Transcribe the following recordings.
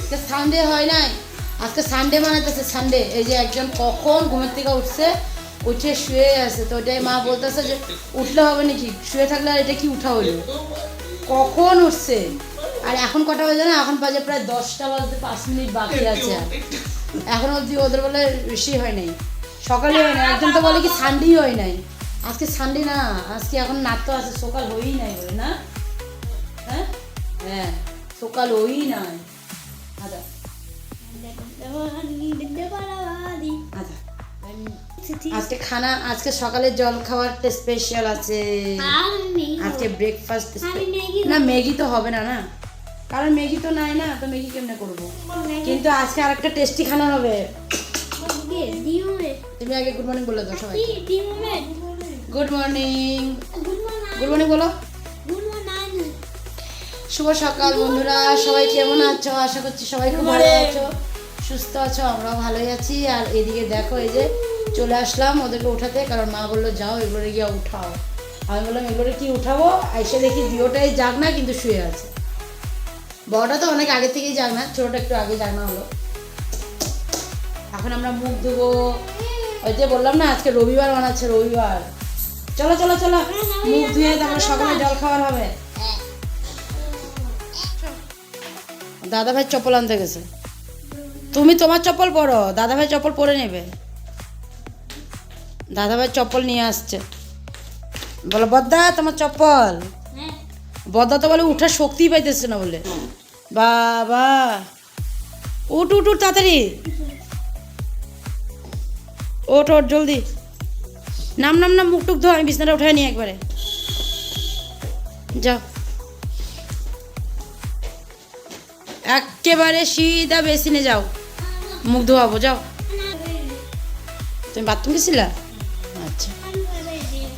আজকে সানডে হয় নাই, আজকে সানডে বানাইতেছে সানডে। এই যে একজন কখন ঘুমের থেকে উঠছে, উঠে শুয়ে আছে, তো ওটাই মা বলতেছে যে উঠলে হবে নাকি, শুয়ে থাকলে আর এটা কি উঠা হইলো, কখন উঠছে। আর এখন কটা বাজে না, এখন বাজে প্রায় 10টা বাজতে 5 মিনিট বাকি আছে। এখন অবধি ওদের বলে বেশি হয় নাই, সকালে হয় না। একজন তো বলে কি সানডেই হয় নাই, আজকে সানডে না, আজকে এখন নাচ তো আছে, সকাল হয়েই নাই বলে না। হ্যাঁ হ্যাঁ, সকাল হয়েই নাই। আচ্ছা আচ্ছা, আজকে খানা, আজকে সকালে জল খাওয়ারটা স্পেশাল আছে। আজকে ব্রেকফাস্ট না, ম্যাগি তো হবে না না, কারণ ম্যাগি তো নাই না, তো ম্যাগি কেমনে করবো। কিন্তু আজকে আরেকটা টেস্টি খানা হবে। তুমি আগে গুড মর্নিং বলে দাও সবাই। গুড মর্নিং, গুড মর্নিং বলো। শুভ সকাল বন্ধুরা, সবাই কেমন আছো? আশা করছি সবাই খুব ভালো আছো, সুস্থ আছো, আমরাও ভালোই আছি। আর এদিকে দেখো, এই যে চলে আসলাম ওদেরকে উঠাতে, কারণ মা বললো যাও এগুলোরে গিয়ে উঠাও। আমি বললাম এগুলোরে কি উঠাবো, এসে দেখি দুটোটাই জাগ না, কিন্তু শুয়ে আছে। বড়টা তো অনেক আগে থেকেই জাগ না, ছোটোটা একটু আগে জাগ না হলো। এখন আমরা মুখ ধুবো, ওই যে বললাম না আজকে রবিবার বানাচ্ছে, রবিবার। চলো চলো চলো, মুখ ধুয়ে তারপরে সকালে জল খাবার হবে। দাদা ভাই চপ্পল আনতে গেছে, তুমি তোমার চপ্পল পরো, দাদা ভাই চপ্পল পরে নেবে। দাদা ভাই চপ্পল নিয়ে আসছে, বলো বদ্দা তোমার চপ্পল। বদ্দা তো বলে উঠার শক্তিই পাইতেছে না বলে। বাবা উঠ উঠ উঠ তাড়াতাড়ি, ওঠ ওঠ জলদি, নাম নাম নাম, মুখ টুক ধো, আমি বিছনাটা উঠাই নি একবারে। যাও একেবারে সিধা বেসিনে যাও, মুখ ধোয়াবো, যাও। তুমি বাথরুম গেছিলা? আচ্ছা,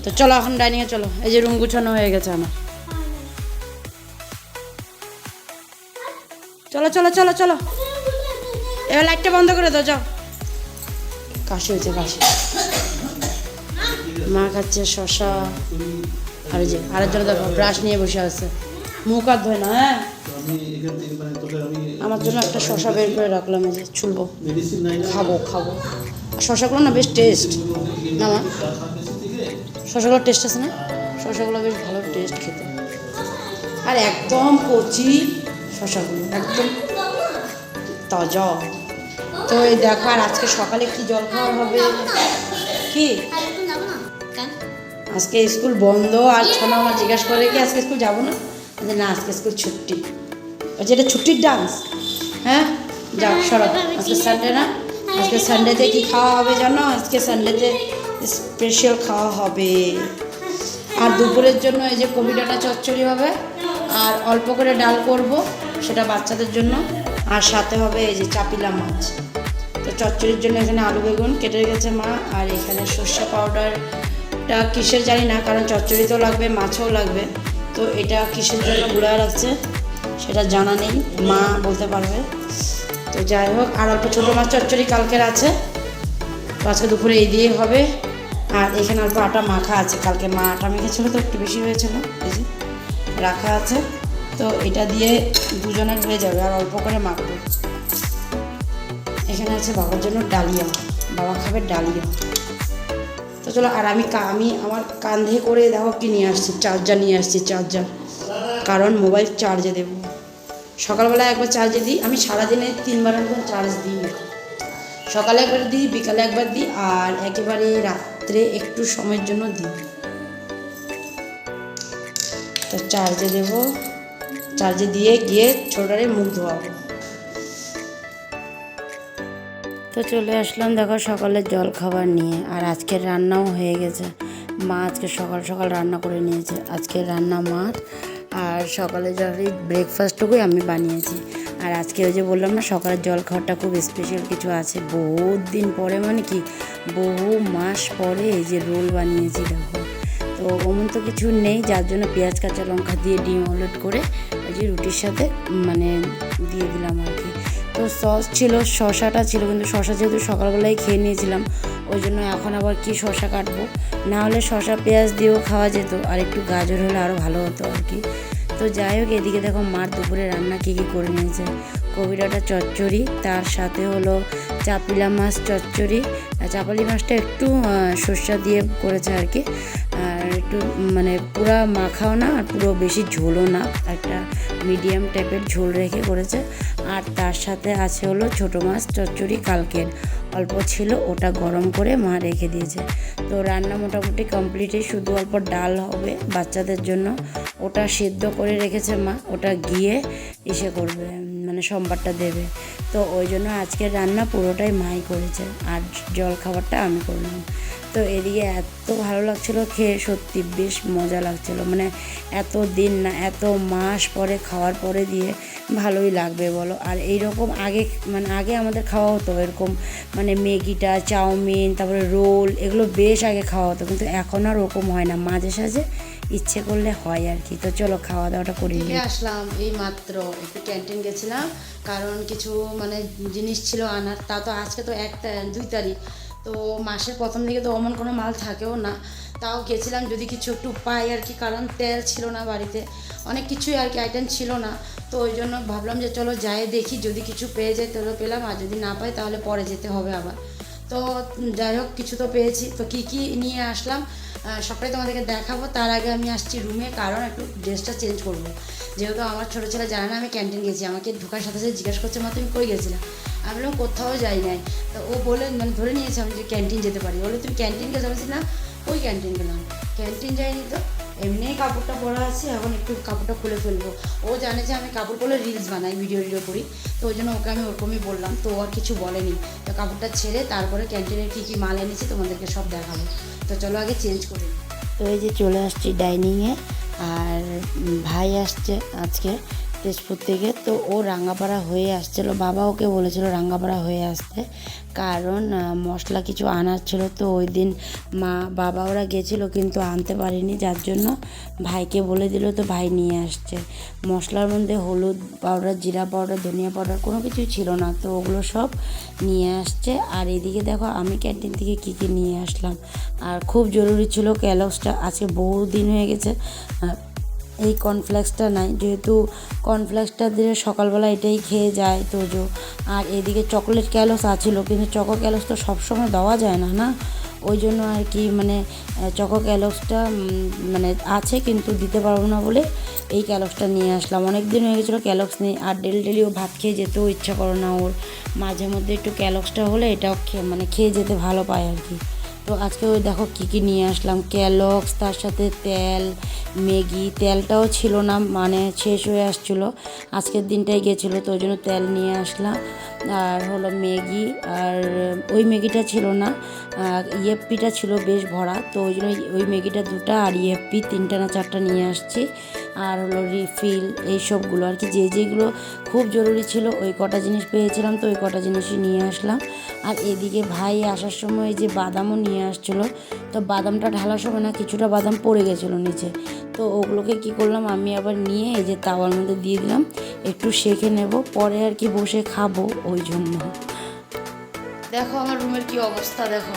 তো চলো এখন ডাইনিংয়ে চলো। এই যে রুম গুছানো হয়ে গেছে আমার। চলো চলো চলো চলো, এবার লাইটটা বন্ধ করে দাও, যাও। কাশি হয়েছে, কাশি। মা খাচ্ছে শশা, আর এই যে আরেকজন দেখো ব্রাশ নিয়ে বসে আছে, মুখ আর ধোয় না। হ্যাঁ, আমার জন্য একটা শশা বের করে রাখলাম, এই যে ছুলবো, খাবো খাবো। আর শশাগুলো না বেশ টেস্ট না মা, শশাগুলোর টেস্ট আছে না, শশাগুলো বেশ ভালো টেস্ট খেতে। আর একদম কচি শশাগুলো, একদম তাজা। তো এই দেখো, আর আজকে সকালে কি জল খাওয়া হবে কি? আজকে স্কুল বন্ধ। আর ছোনা আমার জিজ্ঞাসা করে কি আজকে স্কুল যাবো না, না আজকে স্কুল ছুটি। বলছে এটা ছুটির ডান্স। হ্যাঁ যাও সরো, আজকে সানডে না, আজকে সানডেতে কি খাওয়া হবে জানো? আজকে সানডেতে স্পেশাল খাওয়া হবে। আর দুপুরের জন্য এই যে কবি ডাঁটা চচ্চড়ি হবে, আর অল্প করে ডাল করব, সেটা বাচ্চাদের জন্য। আর সাথে হবে এই যে চাপিলা মাছ। তো চচ্চড়ির জন্য এখানে আলু বেগুন কেটে রেখেছে মা, আর এখানে সর্ষে পাউডারটা কিসের জানি না, কারণ চচ্চড়িতেও লাগবে মাছও লাগবে। তো এটা কিসের জন্য গুঁড়ায় রাখছে সেটা জানা নেই, মা বলতে পারবে। তো যাই হোক, আর অল্প ছোটো মাছ চচ্চড়ি কালকের আছে, তো আজকে দুপুরে এই দিয়েই হবে। আর এখানে অল্প আটা মাখা আছে, কালকে মা আটা মেখেছিলো তো একটু বেশি হয়েছিল, এই যে রাখা আছে। তো এটা দিয়ে দুজনের হয়ে যাবে, আর অল্প করে মাখবো। এখানে আছে বাবার জন্য ডালিয়া, বাবা খাবে ডালিয়া। তো চলো, আর আমি আমার কাঁধে করে দেখো কি নিয়ে আসছি, চার্জার নিয়ে আসছি, চার্জার, কারণ মোবাইল চার্জে দেবো। সকালবেলা একবার চার্জে দিই, আমি সারাদিনে 3বারের মতন চার্জ দিই, সকালে একবার দিই, বিকালে একবার দিই, আর একেবারে রাত্রে একটু সময়ের জন্য দিই। তো চার্জে দেবো, চার্জে দিয়ে গিয়ে ছোটারে মুখ ধোয়াবো। তো চলে আসলাম দেখো সকালের জল খাবার নিয়ে, আর আজকের রান্নাও হয়ে গেছে। মা আজকে সকাল সকাল রান্না করে নিয়েছে, আজকের রান্না মাছ, আর সকালে জলের ব্রেকফাস্টটুকুই আমি বানিয়েছি। আর আজকে ওই যে বললাম না সকালের জল খাওয়াটা খুব স্পেশাল কিছু আছে, বহুত দিন পরে, মানে কি বহু মাস পরে এই যে রোল বানিয়েছি দেখো। তো অমন তো কিছু নেই, যার জন্য পেঁয়াজ কাঁচা লঙ্কা দিয়ে ডিম অমলেট করে ওই যে রুটির সাথে মানে দিয়ে দিলাম আর কি। তো সস ছিল, শশাটা ছিল, কিন্তু শশা যেহেতু সকালবেলায় খেয়ে নিয়েছিলাম, ওই জন্য এখন আবার কি শশা কাটবো, না হলে শশা পেঁয়াজ দিয়েও খাওয়া যেত, আর একটু গাজর হলে আরও ভালো হতো আর কি। তো যাই হোক, এদিকে দেখো মার দুপুরে রান্না কী কী করে নিয়েছে। কবিরাটা চচ্চড়ি, তার সাথে হলো চাপিলা মাছ চচ্চড়ি। চাপালি মাছটা একটু সর্ষা দিয়ে করেছে আর কি, আর একটু মানে পুরা মাখাও না আর পুরো বেশি ঝোলও না, একটা মিডিয়াম টাইপের ঝোল রেখে করেছে। আর তার সাথে আছে হলো ছোটো মাছ চচ্চড়ি, কালকের অল্প ছিল, ওটা গরম করে মা রেখে দিয়েছে। তো রান্না মোটামুটি কমপ্লিটই, শুধু অল্প ডাল হবে বাচ্চাদের জন্য, ওটা সিদ্ধ করে রেখেছে মা, ওটা গিয়ে এসে করবে, মানে সোমবারটা দেবে। তো ওই জন্য আজকের রান্না পুরোটাই মাই করেছে, আর জল খাবারটা আমি করলাম। তো এদিকে এত ভালো লাগছিলো খেয়ে, সত্যি বেশ মজা লাগছিলো, মানে এত দিন না এত মাস পরে খাওয়ার পরে দিয়ে ভালোই লাগবে বলো। আর এইরকম আগে আমাদের খাওয়া হতো এরকম, মানে ম্যাগিটা, চাউমিন, তারপরে রোল, এগুলো বেশ আগে খাওয়া হতো, কিন্তু এখন আর ওরকম হয় না, মাঝে সাঝে ইচ্ছে করলে হয় আর কি। তো চলো খাওয়া দাওয়াটা করি। আসলাম এই মাত্র, একটু ক্যান্টিন গেছিলাম, কারণ কিছু মানে জিনিস ছিল আনার। তা তো আজকে তো 2 তারিখ, তো মাসের প্রথম দিকে তো অমন কোনো মাল থাকেও না, তাও গেছিলাম যদি কিছু একটু পাই আর কি, কারণ তেল ছিল না বাড়িতে, অনেক কিছুই আর কি আইটেম ছিল না। তো ওই জন্য ভাবলাম যে চলো যাই দেখি, যদি কিছু পেয়ে যাই তাহলে পেলাম, আর যদি না পাই তাহলে পরে যেতে হবে আবার। তো যাই হোক কিছু তো পেয়েছি। তো কী কী নিয়ে আসলাম সবটাই তোমাদেরকে দেখাবো। তার আগে আমি আসছি রুমে, কারণ একটু ড্রেসটা চেঞ্জ করবো, যেহেতু আমার ছোটো ছেলে জানে না আমি ক্যান্টিন গেছি। আমাকে ঢোকার সাথে সাথে জিজ্ঞেস করছে, মা তুমি কই গেছিলাম? আমি বললাম কোথাও যাই নাই। তো ও বলে মানে ধরে নিয়েছে আমি যে ক্যান্টিন যেতে পারি, বলে তুমি ক্যান্টিন গেছো? বলছি না, ওই ক্যান্টিন গেলাম, ক্যান্টিন যাইনি তো, এমনিই কাপড়টা পরা আছে, এখন একটু কাপড়টা খুলে ফেলবো। ও জানে যে আমি কাপড় পরে রিলস বানাই, ভিডিও করি, তো ওই জন্য ওকে আমি ওরকমই বললাম। তো আর কিছু বলেনি। তো কাপড়টা ছেড়ে তারপরে ক্যান্টিনের কী কী মাল এনেছি তোমাদেরকে সব দেখাবো। তো চলো আগে চেঞ্জ করি। তো এই যে চলে আসছি ডাইনিংয়ে, আর ভাই আসছে আজকে তেজপুর থেকে। তো ও রাঙ্গাপাড়া হয়ে আসছিলো, বাবা ওকে বলেছিল রাঙ্গাপাড়া হয়ে আসতে, কারণ মশলা কিছু আনার ছিল। তো ওই দিন বাবা ওরা গেছিলো কিন্তু আনতে পারিনি, যার জন্য ভাইকে বলে দিল, তো ভাই নিয়ে আসছে। মশলার মধ্যে হলুদ পাউডার, জিরা পাউডার, ধনিয়া পাউডার কোনো কিছুই ছিল না, তো ওগুলো সব নিয়ে আসছে। আর এদিকে দেখো আমি ক্যান্টিন থেকে কী কী নিয়ে আসলাম, আর খুব জরুরি ছিল ক্যালক্সটা, আজকে বহু দিন হয়ে গেছে এই কর্নফ্লেক্সটা নাই, যেহেতু কর্নফ্লেক্সটা দিয়ে সকালবেলা এটাই খেয়ে যায় তোজো। আর এদিকে চকলেট ক্যালক্স আছিল, কিন্তু চকো ক্যালক্স তো সবসময় দেওয়া যায় না, না ওই জন্য আর কি, মানে চকো ক্যালক্সটা মানে আছে কিন্তু দিতে পারবো না বলে এই ক্যালক্সটা নিয়ে আসলাম। অনেক দিন হয়ে গেছিলো ক্যালক্স নেই, আর ডেলিও ভাত খেয়ে যেতেও ইচ্ছা করে না ওর, মাঝে মধ্যে একটু ক্যালক্সটা হলে এটাও মানে খেয়ে যেতে ভালো পায় আর কি। তো আজকে ওই দেখো কী কী নিয়ে আসলাম, ক্যালক্স, তার সাথে তেল, ম্যাগি, তেলটাও ছিল না, মানে শেষ হয়ে আসছিলো, আজকের দিনটাই গেছিলো, তো ওই জন্য তেল নিয়ে আসলাম। আর হলো ম্যাগি, আর ওই ম্যাগিটা ছিল না, ইএফপিটা ছিল বেশ ভরা, তো ওই জন্য ওই ম্যাগিটা 2টা আর ইএফপি 3টা না 4টা নিয়ে আসছি। আর হলো রিফিল, এইসবগুলো আর কি, যেগুলো খুব জরুরি ছিল ওই কটা জিনিস পেয়েছিলাম, তো ওই কটা জিনিসই নিয়ে আসলাম। আর এদিকে ভাই আসার সময় যে বাদামও নিয়ে আসছিলো, তো বাদামটা ঢালার সময় না কিছুটা বাদাম পড়ে গেছিলো নিচে, তো ওগুলোকে কি করলাম আমি আবার নিয়ে এই যে তাওয়ার মধ্যে দিয়ে দিলাম, একটু সেঁকে নেব, পরে আর কি বসে খাবো, ওই জন্য। দেখো আমার রুমের কি অবস্থা, দেখো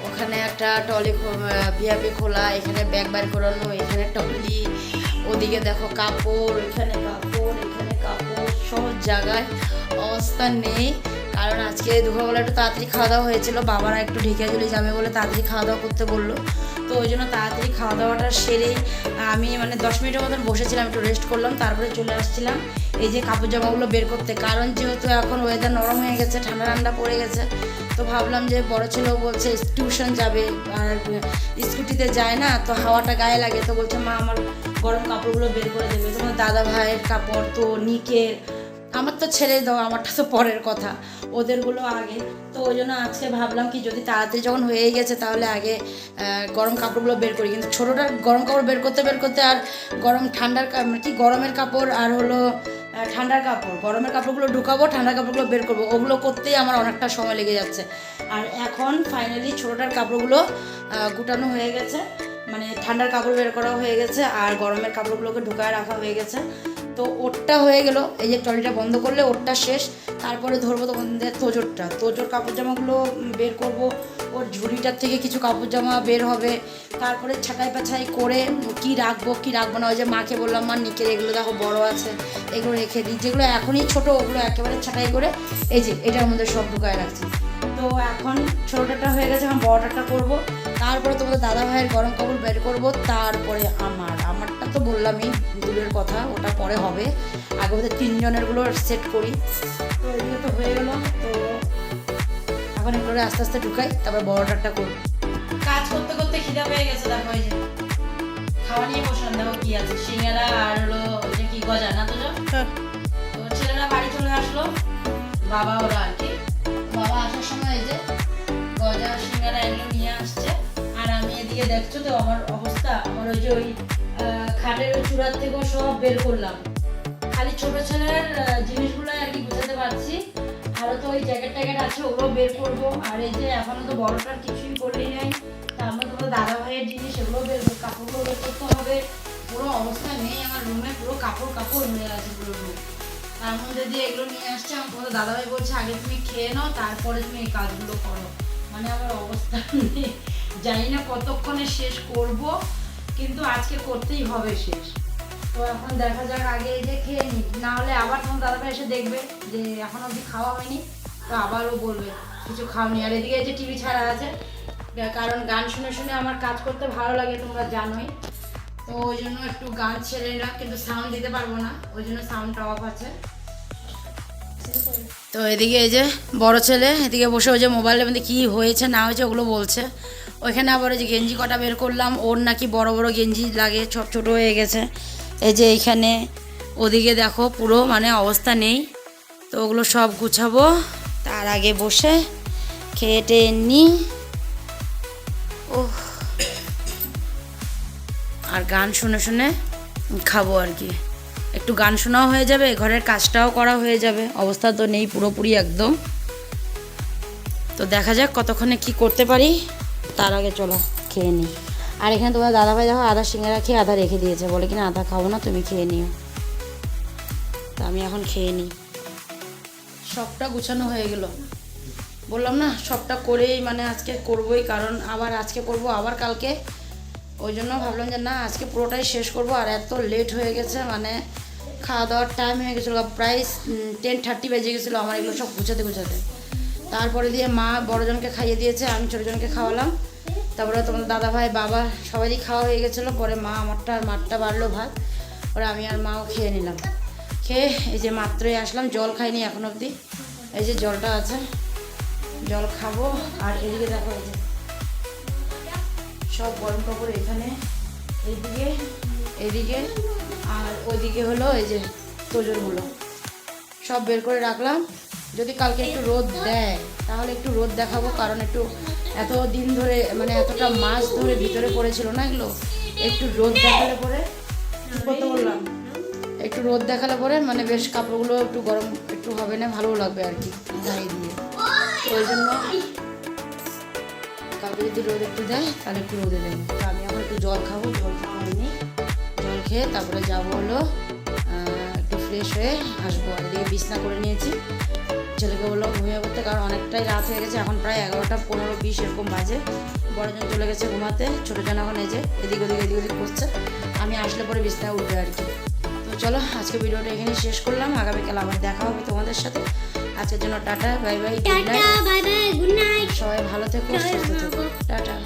ওখানে একটা টলি ভিআইপি খোলা, এখানে ব্যাগ বার করানো, এখানে টলি, ওদিকে দেখো কাপড়, এখানে কাপড়, এখানে কাপড়, সব জায়গায় অবস্থা নেই। কারণ আজকে দুপুরবেলা একটু তাড়াতাড়ি খাওয়া দাওয়া হয়েছিল, বাবারা একটু ঢেকিয়াজুলি যাবে বলে তাড়াতাড়ি খাওয়া দাওয়া করতে বললো, তো ওই জন্য তাড়াতাড়ি খাওয়া দাওয়াটা সেরেই আমি মানে 10 মিনিটের মতন বসেছিলাম, একটু রেস্ট করলাম, তারপরে চলে আসছিলাম এই যে কাপড় জামাগুলো বের করতে, কারণ যেহেতু এখন ওয়েদার নরম হয়ে গেছে, ঠান্ডা ঠান্ডা পড়ে গেছে, তো ভাবলাম যে বড় ছেলেও বলছে টিউশন যাবে আর স্কুটিতে যায় না, তো হাওয়াটা গায়ে লাগে, তো বলছে মা আমার গরম কাপড়গুলো বের করে দেবে, তোমার দাদা ভাইয়ের কাপড় তো নিকের, আমার তো ছেড়ে দাও, আমারটা তো পরের কথা, ওদেরগুলো আগে। তো ওই জন্য আজকে ভাবলাম কি যদি তাড়াতাড়ি যখন হয়ে গেছে তাহলে আগে গরম কাপড়গুলো বের করি, কিন্তু ছোটোটার গরম কাপড় বের করতে আর গরমের কাপড় আর হলো ঠান্ডার কাপড়, গরমের কাপড়গুলো ঢুকাবো, ঠান্ডার কাপড়গুলো বের করবো, ওগুলো করতেই আমার অনেকটা সময় লেগে যাচ্ছে। আর এখন ফাইনালি ছোটোটার কাপড়গুলো গুটানো হয়ে গেছে, মানে ঠান্ডার কাপড় বের করা হয়ে গেছে আর গরমের কাপড়গুলোকে ঢুকায় রাখা হয়ে গেছে। তো ওরটা হয়ে গেল, এই যে ট্রলিটা বন্ধ করলে ওরটা শেষ। তারপরে ধরবো তোমাদের তোজোর কাপড় জামাগুলো বের করব, ওর ঝুড়িটার থেকে কিছু কাপড় জামা বের হবে। তারপরে ছাঁটাই পাছাই করে কি রাখবো না, ওই যে মাকে বললাম মা নিকের এগুলো দেখো বড় আছে, এগুলো রেখে দিই, যেগুলো এখনই ছোটো ওগুলো একেবারে ছাঁটাই করে এই যে এটার মধ্যে সব ঢুকায় রাখছি। তো এখন ছোটোটা হয়ে গেছে, এখন বড়টা করব। তারপরে তোমাদের দাদা ভাইয়ের গরম কাপড় বের করব। তারপরে আমারটা তো বললামই দূরের কথা, ওটা পরে হবে, আগে ওদের তিনজনেরগুলো সেট করি। তো এদিকে তো হয়ে গেল, তো এখন একটু আস্তে আস্তে ঢুকাই, তারপর বড়টা করব। কাজ করতে করতে খিদা পেয়ে গেছে, দেখো এই যে খাওয়া নিয়ে বসলাম। দেখো কি আছে, সিঙ্গারা আর হলো ওই যে কি গজা না তো। তো ছেলেরা বাড়ি চলে আসলো, বাবা ওরা আর কি। বাবা আসার সময় এই যে গজা সিঙ্গারা এগুলো নিয়ে আসছে। আর আমি এদিকে দেখছো তো আমার অবস্থা, আমার ওই যে ওই খাটের ওই চূড়ার থেকেও সব বের করলাম, খালি ছোট ছেলের জিনিসগুলো আর কি গুছাতে পারছি। আরও তো ওই জ্যাকেট ট্যাকেট আছে, ওগুলো বের করবো। আর এই যে এখনো তো বড়টার কিছুই করলেই নাই, তার মধ্যে তো দাদা ভাইয়ের জিনিস এগুলো বের কাপড়গুলো বের করতে হবে। পুরো অবস্থা নেই আমার রুমে, পুরো কাপড় হয়ে আছে পুরো রুম। তার মধ্যে দিয়ে এগুলো নিয়ে আসছে, আমার তোমাদের দাদাভাই বলছে আগে তুমি খেয়ে নাও তারপরে তুমি এই কাজগুলো করো। মানে আমার অবস্থা নেই, জানি না কতক্ষণে শেষ করব, কিন্তু আজকে করতেই হবে শেষ। তো এখন দেখা যাক, আগে এই যে খেয়ে নিই, না হলে আবার তোমার দাদাভাই এসে দেখবে যে এখন অবধি খাওয়া হয়নি, তো আবারও বলবে কিছু খাওনি। আর এদিকে এই যে টিভি ছাড়া আছে, কারণ গান শুনে শুনে আমার কাজ করতে ভালো লাগে, তোমরা জানোই। তো ওই জন্য একটু গান ছেড়ে না, কিন্তু সাউন্ড দিতে পারবো না, ওই জন্য সাউন্ডটা অফ আছে। তো এদিকে এই যে বড় ছেলে এদিকে বসে ওই যে মোবাইলের মধ্যে কী হয়েছে না হয়েছে ওগুলো বলছে। ওইখানে আবার ওই যে গেঞ্জি কটা বের করলাম, ওর নাকি বড় বড় গেঞ্জি লাগে, সব ছোটো হয়ে গেছে। এই যে এইখানে ওদিকে দেখো পুরো মানে অবস্থা নেই। তো ওগুলো সব গুছাবো, তার আগে বসে খেয়ে টেয়ে নিই। ও আর গান শুনে শুনে খাবো আর কি, একটু গান শোনাও হয়ে যাবে, ঘরের কাজটাও করা হয়ে যাবে। অবস্থা তো নেই পুরোপুরি একদম। তো দেখা যাক কতক্ষণে কি করতে পারি, তার আগে চলো খেয়ে নিই। আর এখানে তোমার দাদাভাই দেখো আধা সিঙ্গারা খেয়ে আধা রেখে দিয়েছে, বলে কিনা আধা খাবো না, তুমি খেয়ে নিও। তো আমি এখন খেয়ে নিই। সবটা গুছানো হয়ে গেল, বললাম না সবটা করেই মানে আজকে করবোই, কারণ আবার আজকে করব আবার কালকে। ওই জন্য ভাবলাম যে না আজকে পুরোটাই শেষ করব। আর এত লেট হয়ে গেছে, মানে খাওয়া দাওয়ার টাইম হয়ে গেছিলো, প্রায় 10:30 বেজে গেছিলো আমার এগুলো সব গুছাতে। তারপরে দিয়ে মা বড়জনকে খাইয়ে দিয়েছে, আমি ছোটোজনকে খাওয়ালাম। তারপরে তোমাদের দাদা ভাই বাবা সবারই খাওয়া হয়ে গেছিলো। পরে মা আমারটা আর মারটা বাড়লো ভাত, পরে আমি আর মাও খেয়ে নিলাম। খেয়ে এই যে মাত্রই আসলাম, জল খাইনি এখন অবধি, এই যে জলটা আছে, জল খাবো। আর এদিকে দেখো এই যে সব গরম কাপড় এখানে, এইদিকে আর ওইদিকে হলো এই যে তোজোরগুলো সব বের করে রাখলাম। যদি কালকে একটু রোদ দেয় তাহলে একটু রোদ দেখাবো, কারণ একটু এত দিন ধরে মানে এতটা মাস ধরে ভিতরে পড়েছিল না এগুলো, একটু রোদ দেখালে পরে করতে বললাম, একটু রোদ দেখালে পরে মানে বেশ কাপড়গুলো একটু গরম একটু হবে না, ভালো লাগবে আর কি গায়ে দিয়ে। ওই জন্য কালকে যদি রোদ একটু দেয় তাহলে একটু রোদে দেবো। তো আমি এখন একটু জল খাবো, জল খাওয়াইনি, জল খেয়ে তারপরে যাবো হলো একটু ফ্রেশ হয়ে আসবো। আর এদিকে বিছনা করে নিয়েছি, ছেলেকে বললাম ঘুমিয়ে পড়তে, কারণ অনেকটাই রাত হয়ে গেছে, এখন প্রায় 11:15-20 এরকম বাজে। বড়জন চলে গেছে ঘুমাতে, ছোটোজন এখন এই যে এদিক ওদিক করছে, আমি আসলে পরে বিছনায় উঠবে আর কি। তো চলো আজকে ভিডিওটা এখানে শেষ করলাম, আগামীকাল আবার দেখা হবে তোমাদের সাথে। আজকের জন্য tata, bye bye, good night, সবাই ভালো থেকো, সুস্থ থেকো, টাটা।